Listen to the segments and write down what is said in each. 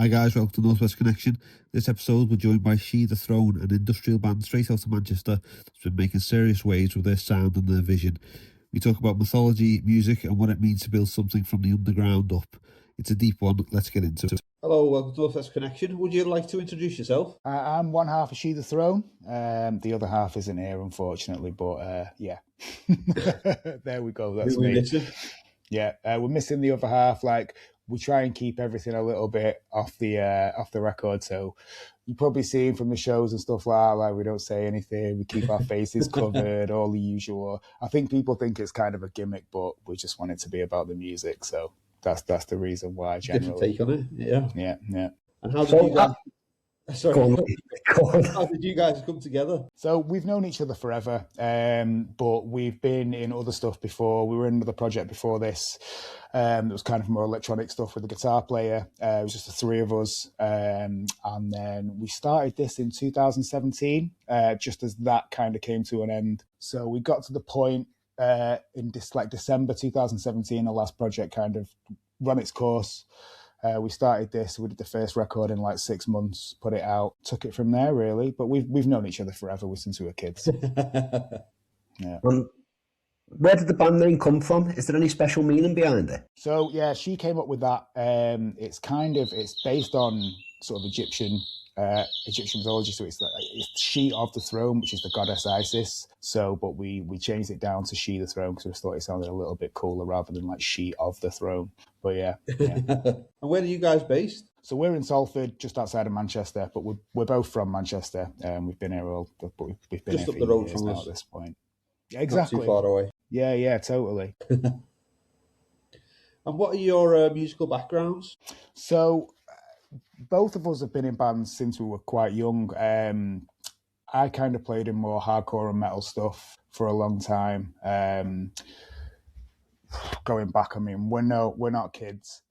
guys, welcome to Northwest Connection. This episode we're joined by She the Throne, an industrial band straight out of Manchester that's been making serious waves with their sound and their vision. We talk about mythology, music and what it means to build something from the underground up. It's a deep one, let's get into it. Hello, welcome to Northwest Connection. Would you like to introduce yourself? I'm one half of She the Throne. The other half isn't here, unfortunately, but yeah. There we go, that's me. Yeah, we're missing the other half. Like, we try and keep everything a little bit off the record, so you probably see from the shows and stuff like we don't say anything, we keep our faces covered, all the usual. I think people think it's kind of a gimmick, but we just want it to be about the music, so that's the reason why. Generally, different take on it, yeah. And how did you guys? Sorry, how did you guys come together? So we've known each other forever, but we've been in other stuff before. We were in another project before this. It was kind of more electronic stuff with a guitar player. It was just the three of us. And then we started this in 2017, just as that kind of came to an end. So we got to the point in December 2017, the last project kind of run its course. We started this, we did the first record in like 6 months, put it out, took it from there really. But we've known each other forever since we were kids. Yeah. Where did the band name come from? Is there any special meaning behind it? So yeah, she came up with that. It's based on sort of Egyptian mythology. So it's She of the Throne, which is the goddess Isis. So, but we changed it down to She the Throne because we thought it sounded a little bit cooler rather than like She of the Throne. But yeah. And where are you guys based? So we're in Salford, just outside of Manchester, but we're both from Manchester. We've been here we've been just here up the road from us at this point. Yeah, exactly. Not too far away. Yeah, totally. And what are your musical backgrounds? So both of us have been in bands since we were quite young. I kind of played in more hardcore and metal stuff for a long time. Going back, I mean, we're not kids.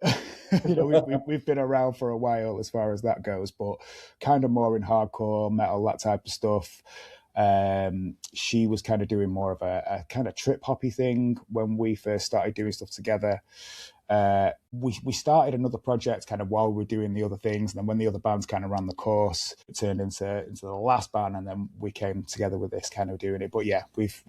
We've been around for a while as far as that goes, but kind of more in hardcore metal, that type of stuff. She was kind of doing more of a kind of trip hoppy thing when we first started doing stuff together. We started another project kind of while we were doing the other things, and then when the other bands kind of ran the course, it turned into the last band, and then we came together with this kind of doing it. But yeah, we've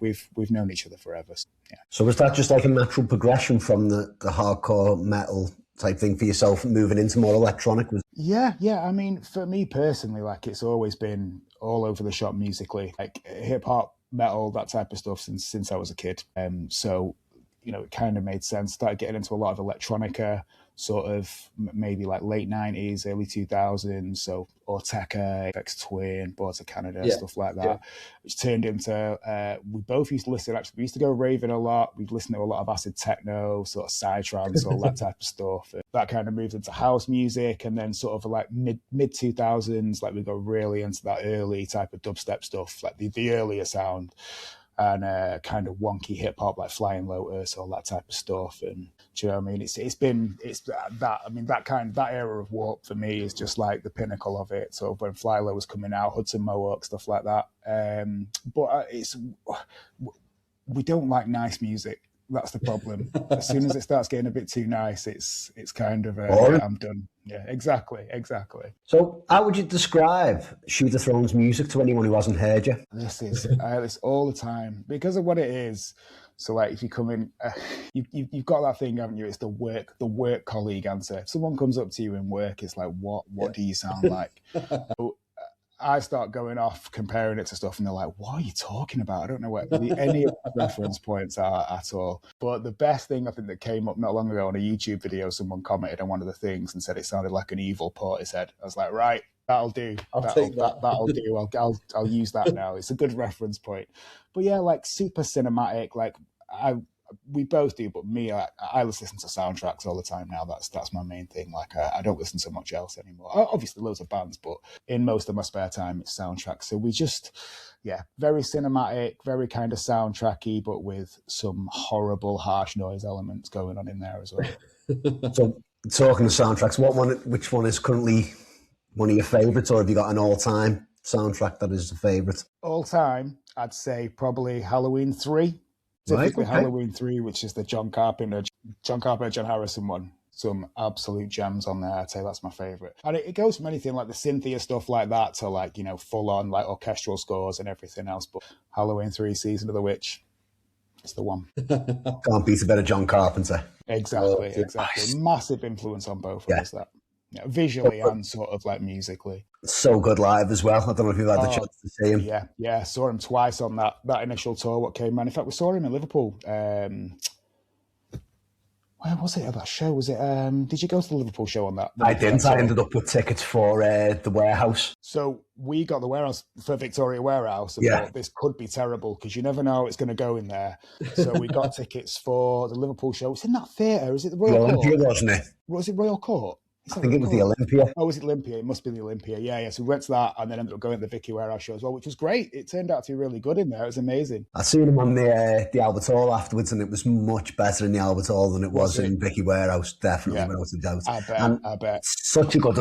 known each other forever. So, yeah. So was that just like a natural progression from the hardcore metal type thing for yourself, moving into more electronic? Yeah. I mean, for me personally, like it's always been all over the shop musically, like hip hop, metal, that type of stuff since I was a kid. So, it kind of made sense. Started getting into a lot of electronica, sort of maybe like late 90s, early 2000s. So Ortega, X Twin, Boards of Canada, stuff like that, which turned into, we both used to listen, actually, we used to go raving a lot. We'd listen to a lot of acid techno, sort of psytrance, all that type of stuff. And that kind of moved into house music. And then sort of like mid 2000s, like we go really into that early type of dubstep stuff, like the earlier sound. And kind of wonky hip hop like Flying Lotus, all that type of stuff. And do you know what I mean? It's that era of Warp for me is just like the pinnacle of it. So when Fly Low was coming out, Hudson Mohawk, stuff like that. But we don't like nice music. That's the problem. As soon as it starts getting a bit too nice, it's kind of I'm done. Yeah, exactly. So how would you describe She the Throne's music to anyone who hasn't heard you? This is this all the time because of what it is. So like if you come in, you've got that thing, haven't you? It's the work colleague answer. If someone comes up to you in work, it's like, what do you sound like? So, I start going off comparing it to stuff and they're like, what are you talking about? I don't know what any of the reference points are at all. But the best thing I think that came up not long ago on a YouTube video, someone commented on one of the things and said it sounded like an evil Portishead. I was like, right, that'll do. That'll do. I'll use that now. It's a good reference point. But yeah, like super cinematic, like we both do, but me, I listen to soundtracks all the time now. That's my main thing. Like I don't listen to much else anymore. Obviously loads of bands, but in most of my spare time it's soundtracks. So we just, very cinematic, very kind of soundtracky, but with some horrible harsh noise elements going on in there as well. So talking to soundtracks, which one is currently one of your favourites, or have you got an all-time soundtrack that is a favourite? All time, I'd say probably Halloween 3. Typically Halloween 3, which is the John Carpenter, John Harrison one. some absolute gems on there. I'd say that's my favourite. And it goes from anything like the Cynthia stuff like that to like, you know, full on like orchestral scores and everything else. But Halloween 3 Season of the Witch, it's the one. Can't beat a bit of John Carpenter. Exactly. Massive influence on both of us, that. Yeah, visually and sort of like musically. So good live as well. I don't know if you've had the chance to see him. Yeah. Saw him twice on that initial tour, what came around. In fact, we saw him in Liverpool. Where was it at that show? Was it? Did you go to the Liverpool show on that? I didn't. I ended up with tickets for the Warehouse. So we got the Warehouse for Victoria Warehouse, and thought this could be terrible because you never know how it's going to go in there. So we got tickets for the Liverpool show. It's in that theatre. Is it the Royal Court? Olympia, wasn't it? Was it Royal Court? I think it was the Olympia. Oh, was it Olympia? It must be the Olympia. Yeah. So we went to that and then ended up going to the Vicky Warehouse show as well, which was great. It turned out to be really good in there. It was amazing. I seen him on the Albert Hall afterwards, and it was much better in the Albert Hall than it was in Vicky Warehouse, definitely, without a doubt. I bet. Such a good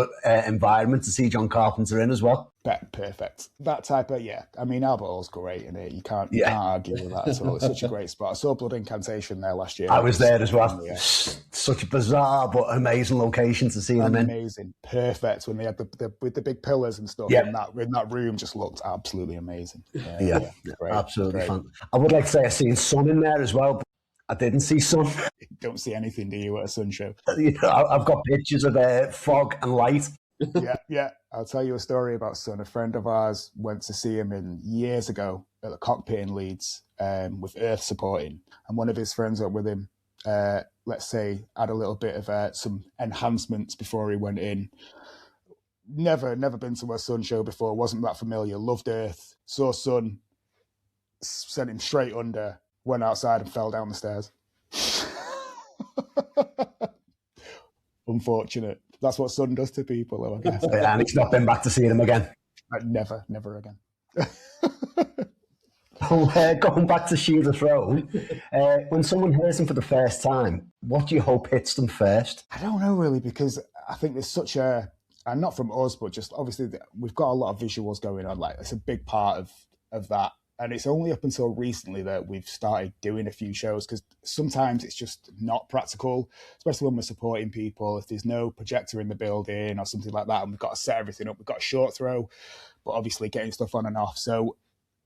environment to see John Carpenter in as well. Perfect. That type of, I mean, Albert Hall's great, isn't it? You can't argue with that at all. It's such a great spot. I saw Blood Incantation there last year. I was there as well. Such a bizarre but amazing location to see them in. Amazing. Perfect. When they had with the big pillars and stuff in that room, just looked absolutely amazing. Great, absolutely great. fun. I would like to say I've seen Sun in there as well, but I didn't see Sun. You don't see anything, do you, at a Sun show? I've got pictures of fog and light. Yeah. I'll tell you a story about Sun. A friend of ours went to see him years ago at the Cockpit in Leeds with Earth supporting. And one of his friends up with him, let's say, had a little bit of some enhancements before he went in. Never been to a Sun show before, wasn't that familiar, loved Earth, saw Sun, sent him straight under, went outside and fell down the stairs. Unfortunate. That's what Sun does to people, though, I guess. And he's not been back to seeing him again. Never again. Going back to Shield of Throne, when someone hears him for the first time, what do you hope hits them first? I don't know, really, because I think there's such a, and not from us, but just obviously we've got a lot of visuals going on. Like, it's a big part of that. And it's only up until recently that we've started doing a few shows, because sometimes it's just not practical, especially when we're supporting people. If there's no projector in the building or something like that, and we've got to set everything up, we've got a short throw, but obviously getting stuff on and off. So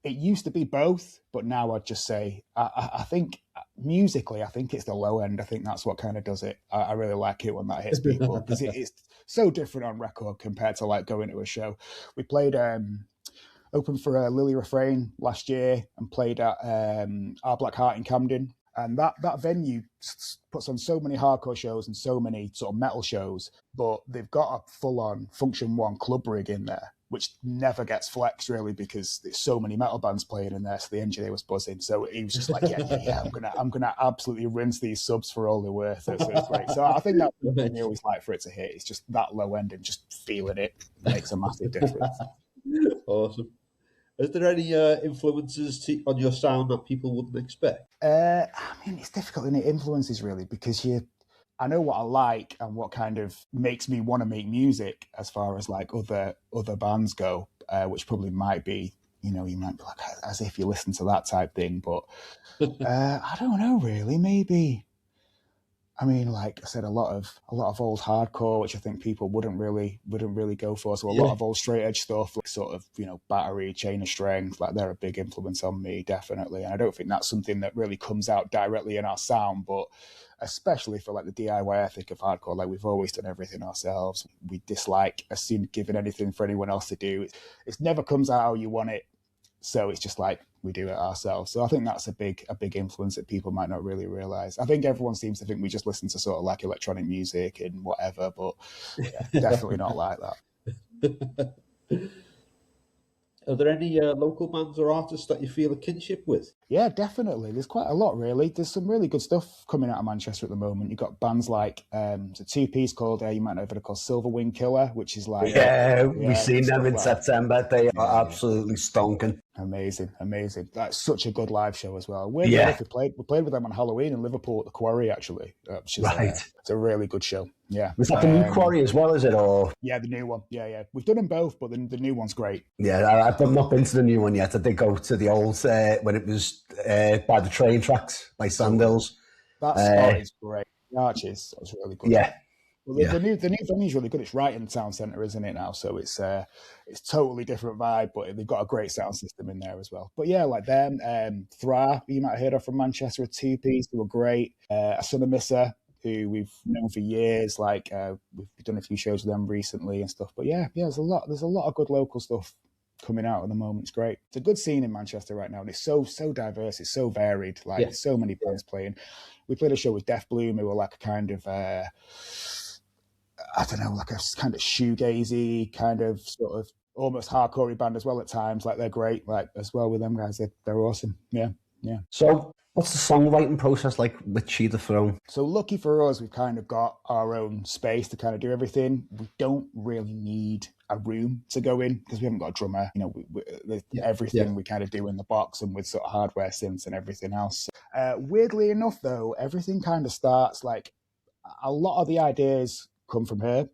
it used to be both, but now I'd just say, I think musically, I think it's the low end. I think that's what kind of does it. I really like it when that hits people, because it's so different on record compared to like going to a show. We played... opened for Lily Refrain last year and played at Our Black Heart in Camden. And that venue puts on so many hardcore shows and so many sort of metal shows, but they've got a full-on Function 1 club rig in there, which never gets flexed really, because there's so many metal bands playing in there. So the engineer was buzzing. So he was just like, I'm gonna absolutely rinse these subs for all they're worth. So it's great. So I think that's the thing you always like for it to hit. It's just that low end, and just feeling it makes a massive difference. Awesome. Is there any influences on your sound that people wouldn't expect? I mean, it's difficult, isn't it? Influences, really, because I know what I like and what kind of makes me want to make music as far as like other bands go, which probably might be, you might be like, as if you listen to that type thing, but I don't know, really. Maybe, I mean, like I said, a lot of old hardcore, which I think people wouldn't really go for. So a lot of old straight edge stuff, like sort of, Battery, Chain of Strength, like they're a big influence on me, definitely. And I don't think that's something that really comes out directly in our sound, but especially for like the DIY ethic of hardcore, like we've always done everything ourselves. We dislike giving anything for anyone else to do. It never comes out how you want it. So it's just like we do it ourselves. So I think that's a big influence that people might not really realize. I think everyone seems to think we just listen to sort of like electronic music and whatever, but definitely not like that. Are there any local bands or artists that you feel a kinship with? Yeah, definitely. There's quite a lot, really. There's some really good stuff coming out of Manchester at the moment. You've got bands like, it's a two-piece called, you might know if it's called Silver Wing Killer, which is like... we've seen them in September. They are absolutely stonking. Amazing. That's such a good live show as well. We played with them on Halloween in Liverpool at the Quarry, actually. Which is, it's a really good show. Yeah. Was that the new Quarry as well, is it? Or yeah, the new one. Yeah. We've done them both, but the new one's great. Yeah, I've not been to the new one yet. I did go to the old when it was by the train tracks by Sandhills. That spot is great. The Arches was really good. Yeah. Well, Yeah. the new venue is really good. It's right in the town centre, isn't it now? So it's totally different vibe, but they've got a great sound system in there as well. But yeah, like them, Thra, you might have heard of from Manchester, a two-piece, they were great. Asunamissa, who we've known for years, like we've done a few shows with them recently and stuff. But yeah, there's a lot of good local stuff coming out at the moment. It's great. It's a good scene in Manchester right now, and it's so diverse, it's so varied. Like there's so many bands playing. We played a show with Death Bloom, who were like a kind of I don't know, like a kind of shoegazy, kind of sort of almost hardcore band as well at times. Like they're great, like as well with them guys. They're awesome. Yeah. So what's the songwriting process like with She the Throne? So lucky for us, we've kind of got our own space to kind of do everything. We don't really need a room to go in because we haven't got a drummer. You know, everything we kind of do in the box and with sort of hardware synths and everything else. Weirdly enough, though, everything kind of starts like a lot of the ideas come from her,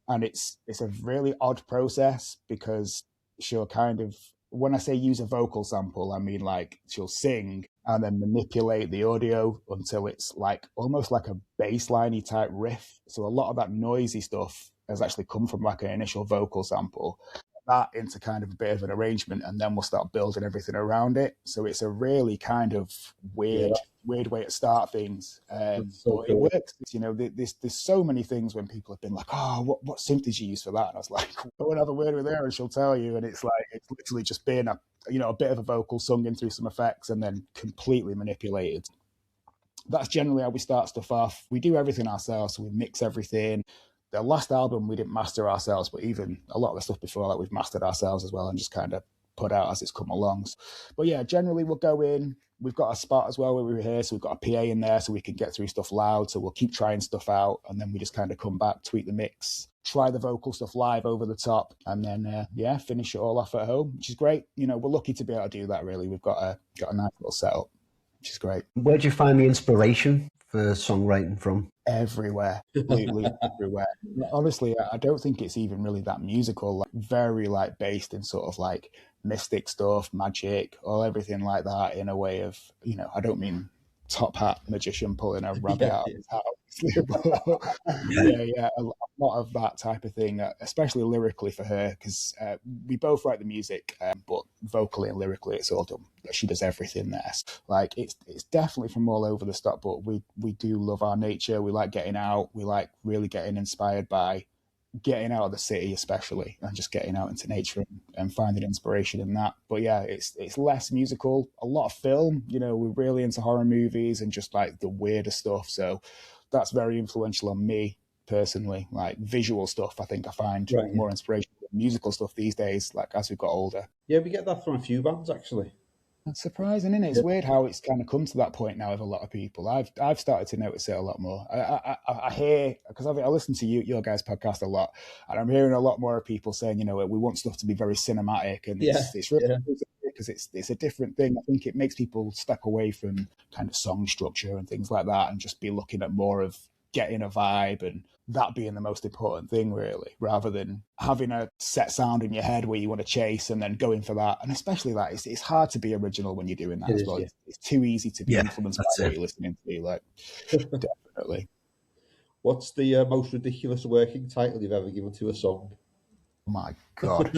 and it's a really odd process because she'll kind of, when I say use a vocal sample, I mean like she'll sing and then manipulate the audio until it's like almost like a bass-liney type riff. So a lot of that noisy stuff has actually come from like an initial vocal sample, that into kind of a bit of an arrangement, and then we'll start building everything around it. So it's a really kind of weird way to start things. But it works. You know, there's so many things when people have been like, oh, what synth did you use for that? And I was like, go and have a word with her and she'll tell you. And it's like, it's literally just been a bit of a vocal sung in through some effects and then completely manipulated. That's generally how we start stuff off. We do everything ourselves, so we mix everything. The last album we didn't master ourselves, but even a lot of the stuff before that we've mastered ourselves as well and just kind of put out as it's come along. But yeah, generally we'll go in. We've got a spot as well where we rehearse, so we've got a PA in there so we can get through stuff loud. So we'll keep trying stuff out, and then we just kind of come back, tweak the mix, try the vocal stuff live over the top, and then finish it all off at home, which is great. You know, we're lucky to be able to do that. Really, we've got a nice little setup, which is great. Where do you find the inspiration for songwriting from? Everywhere, completely everywhere. Honestly, I don't think it's even really that musical. Like, very like based in sort of like mystic stuff, magic, or everything like that. In a way of, you know, I don't mean top hat magician pulling a rabbit out of his hat, obviously, but a lot of that type of thing, especially lyrically for her, because we both write the music, but vocally and lyrically it's all done. She does everything there. Like it's definitely from all over the stop, but we do love our nature. We like getting out. We like really getting inspired by getting out of the city, especially, and just getting out into nature and finding inspiration in that. But yeah, it's less musical, a lot of film. You know, we're really into horror movies and just like the weirder stuff. So that's very influential on me personally. Like visual stuff, I think I find more inspiration than musical stuff these days, like as we've got older. Yeah, we get that from a few bands actually. That's surprising, isn't it? It's weird how it's kind of come to that point now with a lot of people. I've started to notice it a lot more. I hear, because I listen to your guys' podcast a lot, and I'm hearing a lot more of people saying, you know, we want stuff to be very cinematic, and it's really because it's a different thing. I think it makes people step away from kind of song structure and things like that, and just be looking at more of getting a vibe and that being the most important thing, really, rather than having a set sound in your head where you want to chase and then going for that. And especially that, it's hard to be original when you're doing that as well. It's too easy to be influenced by what you're listening to. Like, definitely. What's the most ridiculous working title you've ever given to a song? Oh my God.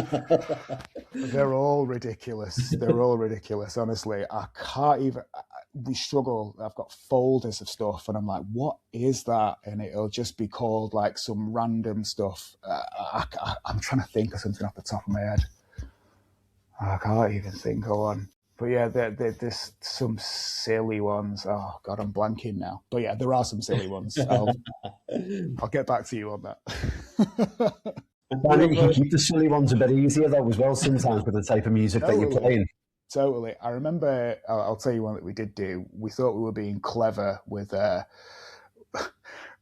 They're all ridiculous. They're all ridiculous, honestly. I can't even... We struggle. I've got folders of stuff and I'm like, what is that? And it'll just be called like some random stuff. I'm trying to think of something off the top of my head. I can't even think of one. But yeah, there's some silly ones. Oh God, I'm blanking now. But yeah, there are some silly ones. I'll get back to you on that. I think you can keep the silly ones a bit easier though as well sometimes with the type of music that you're playing. Totally. I remember, I'll tell you one that we did do. We thought we were being clever with,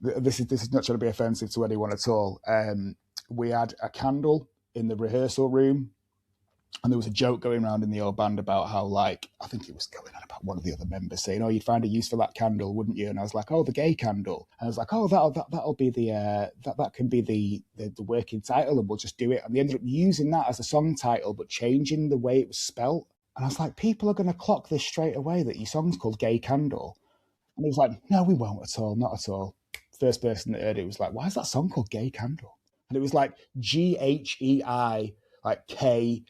this is not trying to be offensive to anyone at all. We had a candle in the rehearsal room, and there was a joke going around in the old band about how, like, I think it was going on about one of the other members saying, oh, you'd find a use for that candle, wouldn't you? And I was like, oh, the gay candle. And I was like, oh, that'll be that can be the working title, and we'll just do it. And they ended up using that as a song title, but changing the way it was spelt. And I was like, people are going to clock this straight away that your song's called Gay Candle. And he was like, no, we won't at all, not at all. first person that heard it was like, why is that song called Gay Candle? And it was like GHEI, like KHON,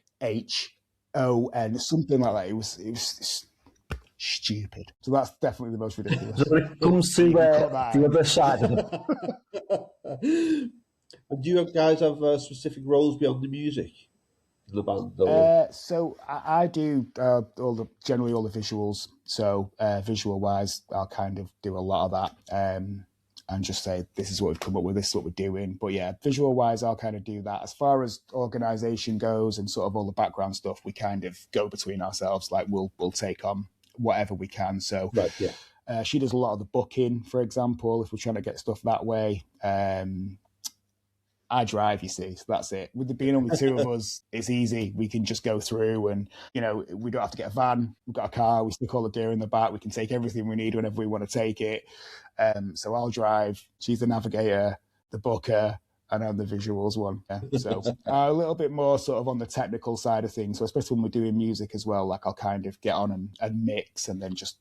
something like that. It was stupid. So that's definitely the most ridiculous. So when it comes to the other side of it, And do you guys have specific roles beyond the music in the band? So I do generally all the visuals. So visual wise, I'll kind of do a lot of that and just say, this is what we've come up with, this is what we're doing. But yeah, visual wise, I'll kind of do that. As far as organization goes and sort of all the background stuff, we kind of go between ourselves. Like we'll take on whatever we can. So Right, yeah. she does a lot of the booking, for example, if we're trying to get stuff that way. I drive, you see, so that's it. With there being only two of us, it's easy. We can just go through and, we don't have to get a van. We've got a car. We stick all the gear in the back. We can take everything we need whenever we want to take it. So I'll drive. She's the navigator, the booker, and I'm the visuals one. Yeah. So a little bit more sort of on the technical side of things. So especially when we're doing music as well, like I'll kind of get on and mix and then just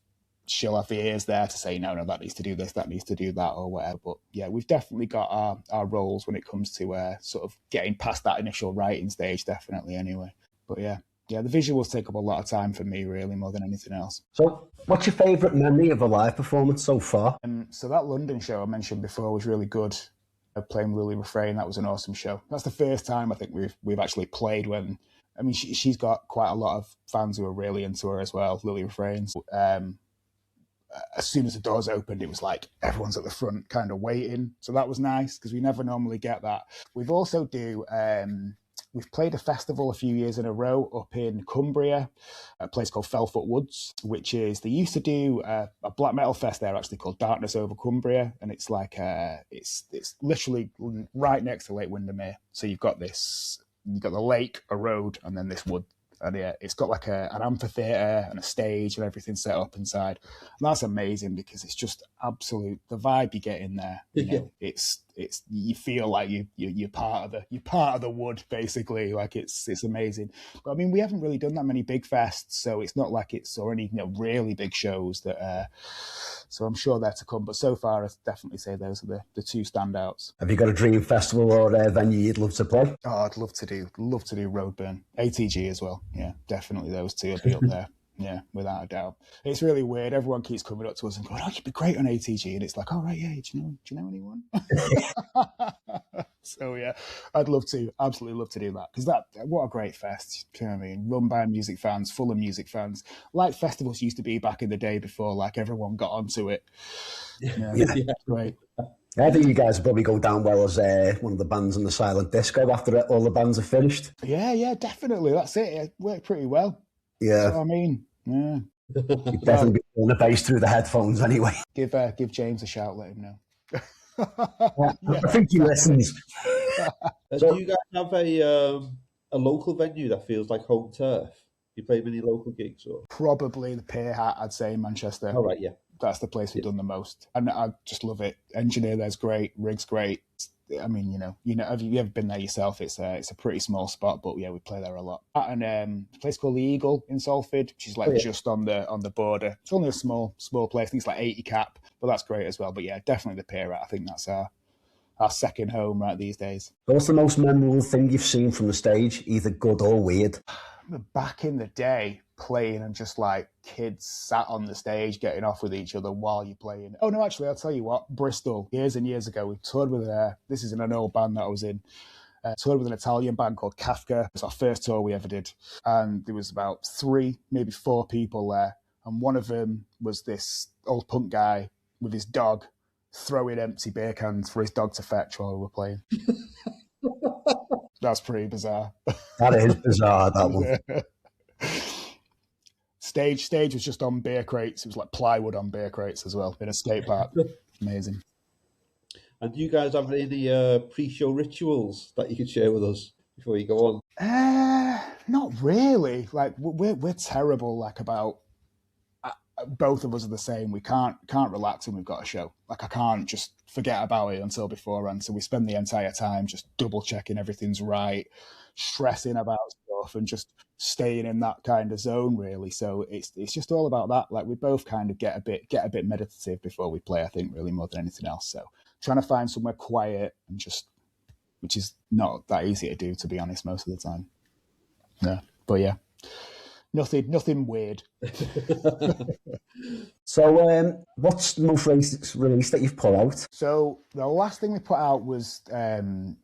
she'll have the ears there to say, no, that needs to do this, that needs to do that, or whatever. But yeah, we've definitely got our roles when it comes to sort of getting past that initial writing stage, definitely anyway. But yeah, the visuals take up a lot of time for me, really, more than anything else. So what's your favourite memory of a live performance so far? So that London show I mentioned before was really good. Playing Lily Refrain, that was an awesome show. That's the first time I think we've actually played when, I mean, she's got quite a lot of fans who are really into her as well, Lily Refrain. As soon as the doors opened, it was like everyone's at the front kind of waiting. So that was nice because we never normally get that. We've also we've played a festival a few years in a row up in Cumbria, a place called Felfoot Woods, which is, they used to do a black metal fest there actually called Darkness Over Cumbria. And it's like, it's literally right next to Lake Windermere. So you've got the lake, a road, and then this wood. And yeah, it's got like an amphitheatre and a stage and everything set up inside. And that's amazing because it's just absolute, the vibe you get in there. It's you feel like you're part of the wood basically. Like it's amazing. But I mean, we haven't really done that many big fests, so it's not like it's or any really big shows that. So I'm sure they're to come. But so far, I'd definitely say those are the two standouts. Have you got a dream festival or a venue you'd love to play? Oh, I'd love to do Roadburn, ATG as well. Yeah, definitely those two would be up there. Yeah, without a doubt. It's really weird. Everyone keeps coming up to us and going, "Oh, you'd be great on ATG," and it's like, "Oh, right, yeah. Do you know anyone?" So yeah, I'd absolutely love to do that because what a great fest. Do you know what I mean? Run by music fans, full of music fans, like festivals used to be back in the day before. Like everyone got onto it. Yeah. Great. I think you guys would probably go down well as one of the bands in the silent disco after all the bands are finished. Yeah, definitely. That's it. It worked pretty well. Yeah. That's what I mean. Yeah. You'd definitely be playing the bass through the headphones anyway. Give James a shout, let him know. I think he listens. Do you guys have a local venue that feels like home turf? Do you play many local gigs? Or? Probably the Pier Hat, I'd say, in Manchester. Oh, right, yeah. That's the place we've done the most. And I just love it. Engineer there's great, rig's great. I mean, have you ever been there yourself? It's a pretty small spot, but yeah, we play there a lot. And a place called the Eagle in Salford, which is like just on the border. It's only a small place. I think it's like 80 cap, but that's great as well. But yeah, definitely the Pier Hat. I think that's our second home right these days. What's the most memorable thing you've seen from the stage, either good or weird? Back in the day, playing and just like kids sat on the stage getting off with each other while you're playing. Oh no, actually, I'll tell you what, Bristol, years and years ago, we toured with this is in an old band that I was in, toured with an Italian band called Kafka. It was our first tour we ever did. And there was about 3, maybe 4 people there. And one of them was this old punk guy with his dog throwing empty beer cans for his dog to fetch while we were playing. That's pretty bizarre. That is bizarre, that one. Stage was just on beer crates. It was like plywood on beer crates as well in a skate park. Amazing. And do you guys have any pre-show rituals that you could share with us before you go on? Not really. Like we're terrible. Like about both of us are the same. We can't relax when we've got a show. Like I can't just forget about it until beforehand. So we spend the entire time just double checking everything's right, stressing about stuff, and just staying in that kind of zone really. So it's just all about that. Like we both kind of get a bit meditative before we play, I think, really more than anything else. So trying to find somewhere quiet and just, which is not that easy to do, to be honest, most of the time. Yeah, but yeah, nothing weird. So, what's the most latest release that you've put out? So the last thing we put out was, was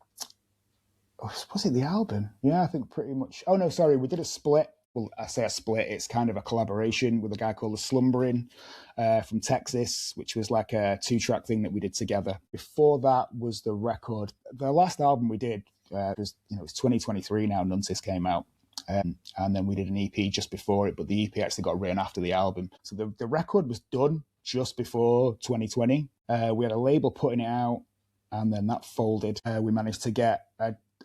it the album? Yeah, I think pretty much. Oh no, sorry, we did a split. Well, I say a split. It's kind of a collaboration with a guy called The Slumbering from Texas, which was like a 2-track thing that we did together. Before that was the record. The last album we did was, it's 2023 now. Nuntis came out. And then we did an EP just before it, but the EP actually got written after the album. So the record was done just before 2020. We had a label putting it out, and then that folded. We managed to get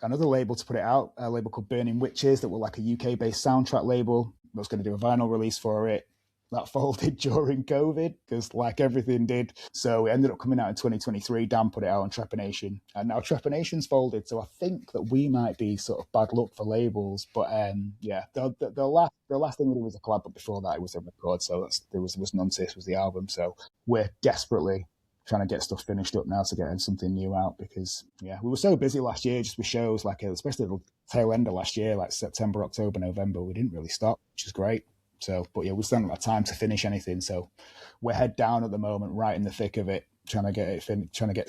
another label to put it out, a label called Burning Witches, that were like a UK-based soundtrack label. I was going to do a vinyl release for it. That folded during COVID, because like everything did. So it ended up coming out in 2023. Dan put it out on Trepanation, and now Trepanation's folded. So I think that we might be sort of bad luck for labels. But yeah, the last thing we did was a collab, but before that it was a record. So there was Nuntis was the album. So we're desperately trying to get stuff finished up now to get something new out, because yeah, we were so busy last year just with shows, like especially the tail end of last year, like September, October, November. We didn't really stop, which is great. So, but yeah, we still haven't got time to finish anything. So we're head down at the moment, right in the thick of it, trying to get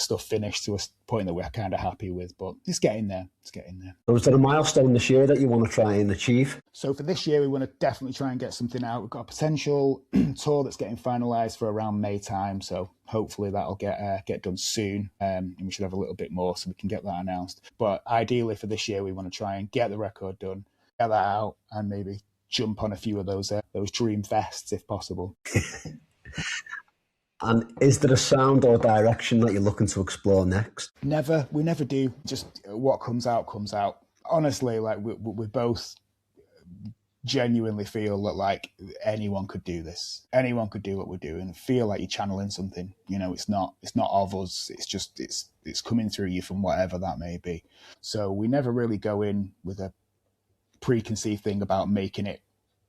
stuff finished to a point that we're kind of happy with. But it's getting there. It's getting there. So is there a milestone this year that you want to try and achieve? So for this year, we want to definitely try and get something out. We've got a potential tour that's getting finalised for around May time. So hopefully that'll get done soon. And we should have a little bit more so we can get that announced. But ideally for this year, we want to try and get the record done, get that out, and maybe jump on a few of those dream fests if possible. And is there a sound or direction that you're looking to explore next? Never. We never do. Just what comes out, comes out. Honestly, like we both genuinely feel that like anyone could do this. Anyone could do what we're doing. Feel like you're channeling something. It's not of us. It's just it's coming through you from whatever that may be. So we never really go in with a preconceived thing about making it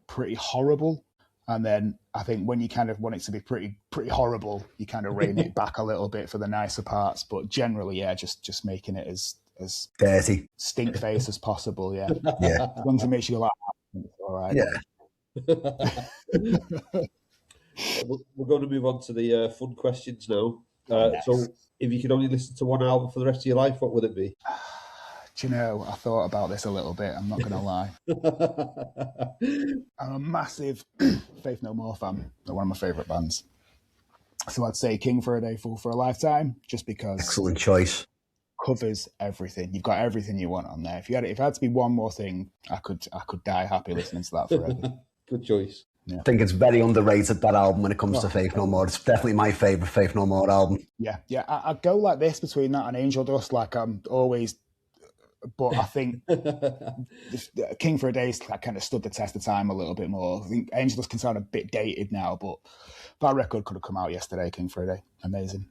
pretty horrible, and then I think when you kind of want it to be pretty horrible, you kind of rein it back a little bit for the nicer parts. But generally, yeah, just making it as dirty, stink face as possible. Yeah, yeah. As long as it makes you go like, it's all right. Yeah. We're going to move on to the fun questions now. Yes. So, if you could only listen to one album for the rest of your life, what would it be? Do you know, I thought about this a little bit, I'm not going to lie. I'm a massive Faith No More fan. They're one of my favourite bands. So I'd say King for a Day, Fool for a Lifetime, just because... Excellent choice. Covers everything. You've got everything you want on there. If it had to be one more thing, I could die happy listening to that forever. Good choice. Yeah. I think it's very underrated, that album, when it comes to Faith No More. It's definitely my favourite Faith No More album. Yeah. I'd go like this between that and Angel Dust, like I'm always... But I think King for a Day kind of stood the test of time a little bit more. I think Angel Dust can sound a bit dated now, but that record could have come out yesterday, King for a Day. Amazing.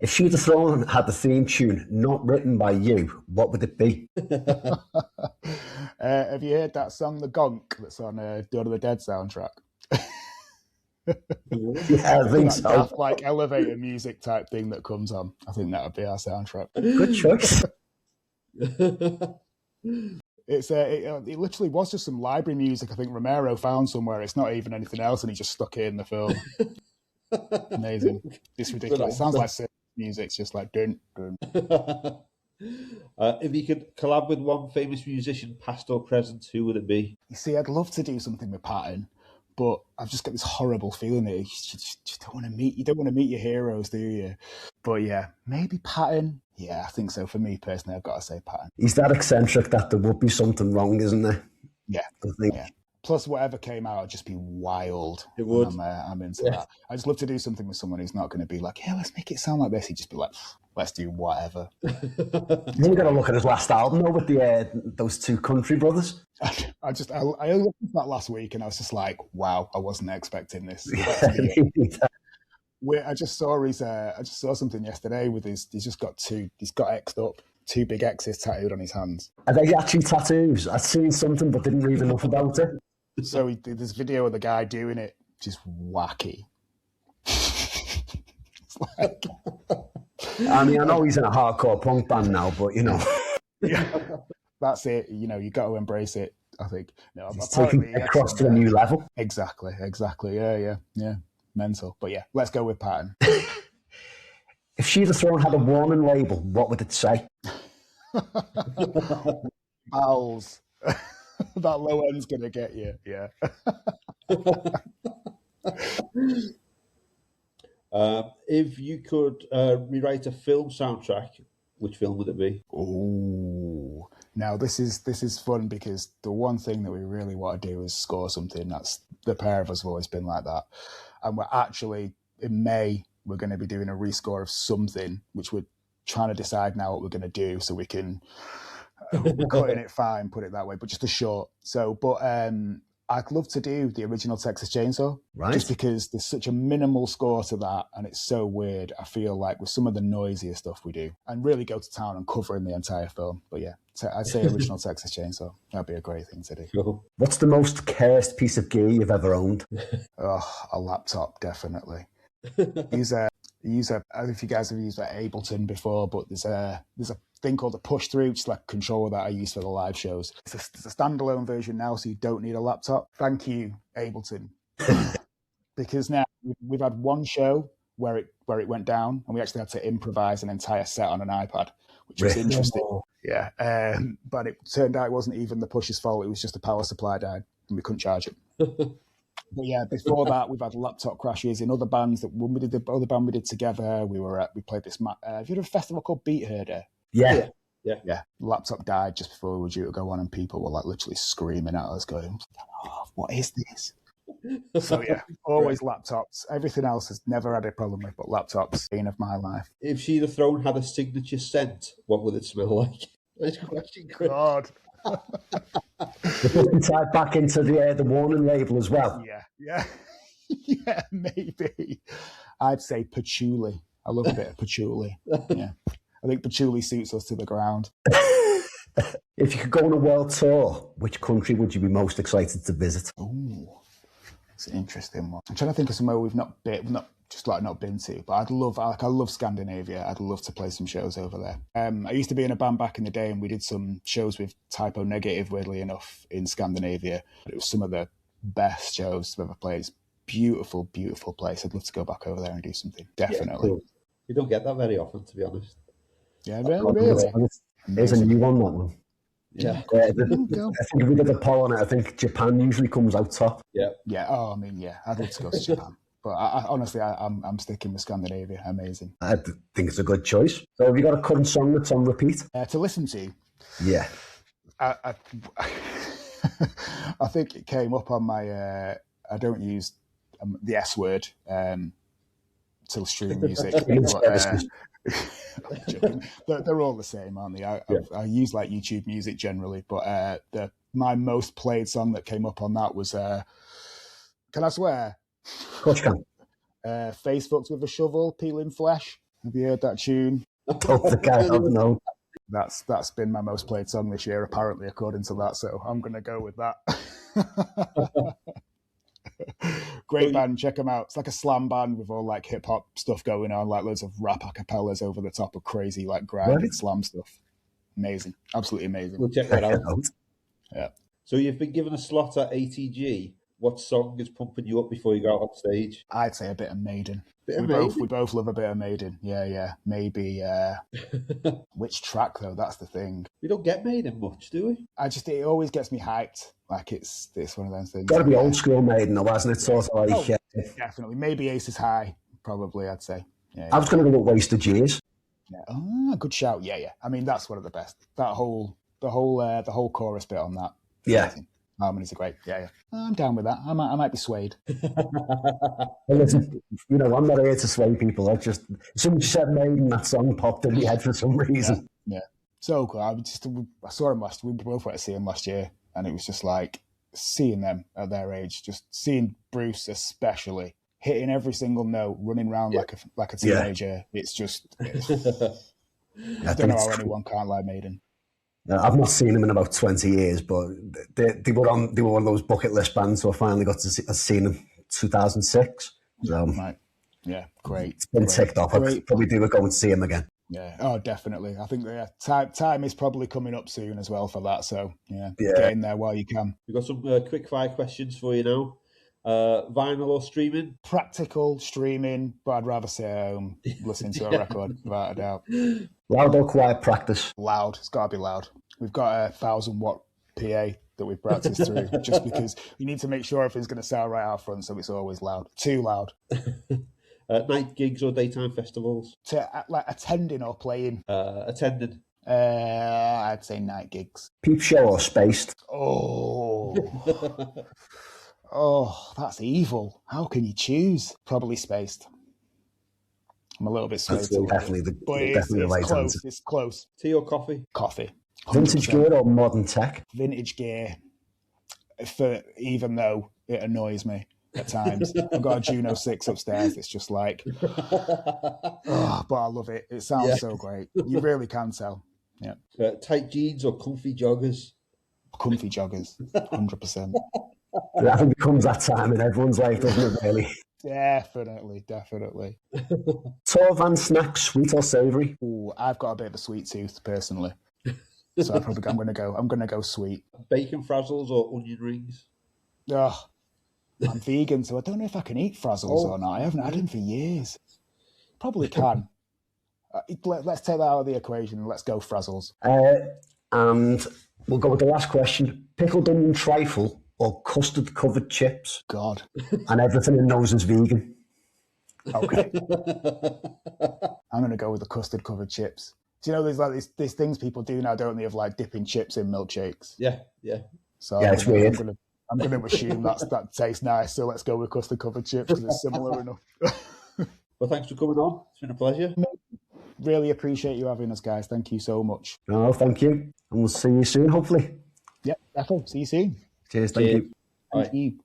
If Shoot the Throne had the theme tune not written by you, what would it be? Have you heard that song, The Gonk, that's on Dawn of the Dead soundtrack? Yeah, I think so. Daft, like elevator music type thing that comes on. I think that would be our soundtrack. Good choice. It literally was just some library music I think Romero found somewhere. It's not even anything else, and he just stuck it in the film. Amazing. It's ridiculous. It sounds like music. It's just like dun, dun. If you could collab with one famous musician, past or present, who would it be? You see, I'd love to do something with Patton, but I've just got this horrible feeling that you just don't want to meet. You don't want to meet your heroes, do you? But yeah, maybe Patton. Yeah, I think so. For me personally, I've got to say Patton. He's that eccentric that there would be something wrong, isn't there? Yeah, I think. Yeah. Plus, whatever came out would just be wild. It would. I'm into that. I just love to do something with someone who's not going to be like, yeah, let's make it sound like this. He'd just be like, let's do whatever. You got to look at his last album, though, with those two country brothers. I looked at that last week and I was just like, wow, I wasn't expecting this. I just saw something yesterday with he's got X'd up, 2 big X's tattooed on his hands. Are they actually tattoos? I'd seen something but didn't read enough about it. So he did this video of the guy doing it, which is wacky. It's like, I mean, I know he's in a hardcore punk band now, but you know, Yeah, that's it. You know, you got to embrace it. I think. No, he's apparently taking it across to a new level. Exactly. Yeah. Mental. But yeah, let's go with Patton. If She the Throne had a warning label, what would it say? Owls. That low end's gonna get you. Yeah. If you could rewrite a film soundtrack, which film would it be? Ooh. Now this is fun because the one thing that we really want to do is score something. That's the pair of us have always been like that. And we're actually in May we're going to be doing a rescore of something, which we're trying to decide now what we're going to do so we can we're cutting it fine, put it that way, but just a short. So, but I'd love to do the original Texas Chainsaw, Right. just because there's such a minimal score to that, and it's so weird. I feel like with some of the noisier stuff we do, and really go to town and covering the entire film. But yeah, I'd say original Texas Chainsaw. That'd be a great thing to do. Cool. What's the most cursed piece of gear you've ever owned? Oh, a laptop, definitely. I don't know if you guys have used Ableton before, but there's a thing called a push through, which is like a controller that I use for the live shows. It's a standalone version now, so you don't need a laptop. Thank you, Ableton. Because now we've had one show where it went down, and we actually had to improvise an entire set on an iPad, which was interesting. Yeah, but it turned out it wasn't even the push's fault. It was just the power supply died, and we couldn't charge it. But yeah, before that, we've had laptop crashes in other bands. That when we did the other band we did together, we played this. Have you heard of a festival called Beat Herder? Yeah. The laptop died just before we were due to go on, and people were like literally screaming at us, going, "Oh, what is this?" So yeah, always laptops. Everything else has never had a problem with, but laptops, bane of my life. If She the Throne had a signature scent, what would it smell like? Nice question, Chris. God. It must be tied back into the warning label as well. Yeah, maybe. I'd say patchouli. I love a bit of patchouli. Yeah, I think patchouli suits us to the ground. If you could go on a world tour, which country would you be most excited to visit? Ooh, it's an interesting one. I'm trying to think of somewhere we've not been to, but I love Scandinavia. I'd love to play some shows over there. I used to be in a band back in the day, and we did some shows with Typo Negative, weirdly enough, in Scandinavia. It was some of the best shows I've ever played. It's beautiful, beautiful place. I'd love to go back over there and do something. Definitely. Yeah, cool. You don't get that very often, to be honest. Yeah, really. There's a new one, that one. Yeah. I think if we did a poll on it, I think Japan usually comes out top. Yeah. Yeah. Oh, I mean, yeah. I'd love to go to Japan. But honestly, I'm sticking with Scandinavia. Amazing. I think it's a good choice. So have you got a current song that's on repeat? To listen to? Yeah. I think it came up on my... I don't use the S word to stream music. But, they're all the same, aren't they? I use like YouTube Music generally, but my most played song that came up on that was... can I swear? Of course you can. Face Fucked with a Shovel, Peeling Flesh. Have you heard that tune? I don't think I have, no. That's been my most played song this year, apparently, according to that. So I'm going to go with that. Great band, check them out. It's like a slam band with all like hip hop stuff going on, like loads of rap acapellas over the top of crazy like grinded slam stuff. Amazing, absolutely amazing. We'll check that out. Yeah. So you've been given a slot at ATG. What song is pumping you up before you go out on stage? I'd say a bit of Maiden. We both love a bit of Maiden. Yeah. Maybe which track though? That's the thing. We don't get Maiden much, do we? It always gets me hyped. Like it's one of those things. Got to be old school Maiden, though, hasn't it? Sort of like definitely. Maybe Aces High. Probably, I'd say. Yeah. I was going to go with Wasted Years. Yeah. Oh, good shout. Yeah. I mean, that's one of the best. The whole chorus bit on that. Yeah. Amazing. Harmonies are great. Yeah. I'm down with that. I might be swayed. Listen, I'm not here to sway people. I just, as soon as you said Maiden, that song popped in my head for some reason. Yeah. So cool. I saw him we both went to see him last year, and it was just like seeing them at their age, just seeing Bruce especially hitting every single note, running around like a teenager. Yeah. It's just, I don't know how anyone can't like Maiden. I've not seen them in about 20 years, but they were one of those bucket list bands, so I finally got to see them in 2006. So, right. Yeah, great. It's been ticked off. I Great. probably do go and see him again. Yeah. Oh, definitely. I think time is probably coming up soon as well for that. So get in there while you can. We've got some quick fire questions for you now. Vinyl or streaming? Practical streaming, but I'd rather stay at home listening to a record, without a doubt. Loud or quiet practice? Loud. It's got to be loud. We've got a 1,000-watt PA that we've practiced through just because we need to make sure everything's going to sound right out front, so it's always loud. Too loud. Night gigs or daytime festivals? Like attending or playing? Attending. I'd say night gigs. Peep show or spaced? Oh. Oh, that's evil. How can you choose? Probably spaced. I'm a little bit spaced. That's definitely the right close. answer. It's close. Tea or coffee? Coffee. 100%. Vintage gear or modern tech? Vintage gear. Even though it annoys me at times. I've got a Juno 6 upstairs. It's just like, oh, but I love it. It sounds so great. You really can tell. Yeah. Tight jeans or comfy joggers? Comfy joggers. 100%. I think it comes that time in everyone's life, doesn't it, really? Definitely. Tour van snacks, sweet or savoury? Ooh, I've got a bit of a sweet tooth personally. So I'm gonna go sweet. Bacon frazzles or onion rings? Ugh. I'm vegan, so I don't know if I can eat frazzles or not. I haven't had them for years. Probably can. Let's take that out of the equation and let's go frazzles. And we'll go with the last question. Pickled onion trifle or custard covered chips? God. And everything in those is vegan. Okay. I'm going to go with the custard covered chips. Do you know there's like these things people do now, don't they, of like dipping chips in milkshakes? Yeah. So yeah, it's weird. I'm going to assume that tastes nice, so let's go with custard covered chips because it's similar enough. Well, thanks for coming on. It's been a pleasure. Really appreciate you having us, guys. Thank you so much. No, thank you. And we'll see you soon, hopefully. Yep, definitely. See you soon. Cheers. Thank you. Thank you.